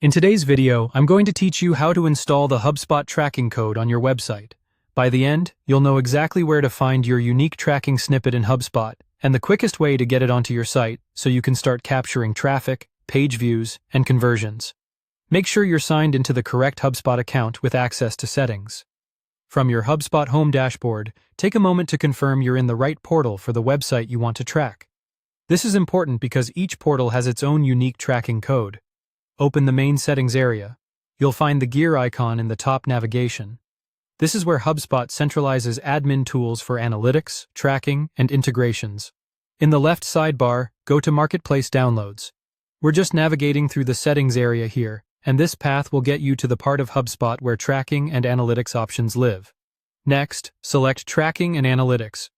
In today's video, I'm going to teach you how to install the HubSpot tracking code on your website. By the end, you'll know exactly where to find your unique tracking snippet in HubSpot and the quickest way to get it onto your site so you can start capturing traffic, page views, and conversions. Make sure you're signed into the correct HubSpot account with access to settings. From your HubSpot home dashboard, take a moment to confirm you're in the right portal for the website you want to track. This is important because each portal has its own unique tracking code. Open the main settings area. You'll find the gear icon in the top navigation. This is where HubSpot centralizes admin tools for analytics, tracking, and integrations. In the left sidebar, go to Marketplace Downloads. We're just navigating through the settings area here, and this path will get you to the part of HubSpot where tracking and analytics options live. Next, select Tracking and Analytics.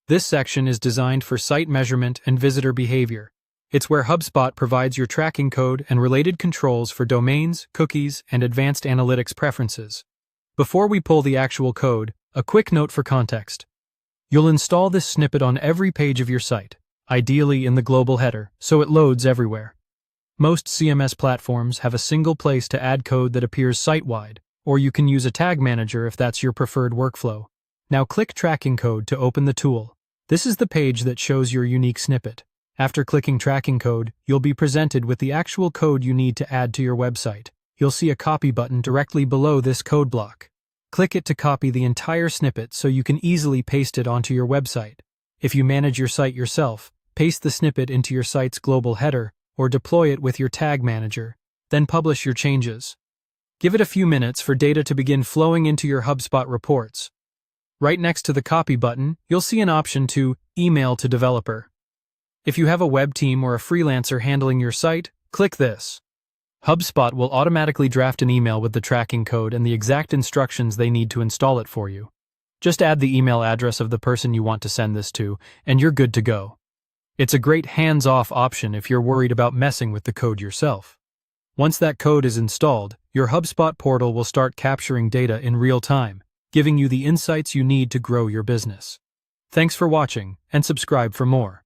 This section is designed for site measurement and visitor behavior. It's where HubSpot provides your tracking code and related controls for domains, cookies, and advanced analytics preferences. Before we pull the actual code, a quick note for context. You'll install this snippet on every page of your site, ideally in the global header, so it loads everywhere. Most CMS platforms have a single place to add code that appears site-wide, or you can use a tag manager if that's your preferred workflow. Now click Tracking Code to open the tool. This is the page that shows your unique snippet. After clicking Tracking Code, you'll be presented with the actual code you need to add to your website. You'll see a copy button directly below this code block. Click it to copy the entire snippet so you can easily paste it onto your website. If you manage your site yourself, paste the snippet into your site's global header or deploy it with your tag manager, then publish your changes. Give it a few minutes for data to begin flowing into your HubSpot reports. Right next to the copy button, you'll see an option to email to developer. If you have a web team or a freelancer handling your site, click this. HubSpot will automatically draft an email with the tracking code and the exact instructions they need to install it for you. Just add the email address of the person you want to send this to, and you're good to go. It's a great hands-off option if you're worried about messing with the code yourself. Once that code is installed, your HubSpot portal will start capturing data in real time, giving you the insights you need to grow your business. Thanks for watching, and subscribe for more.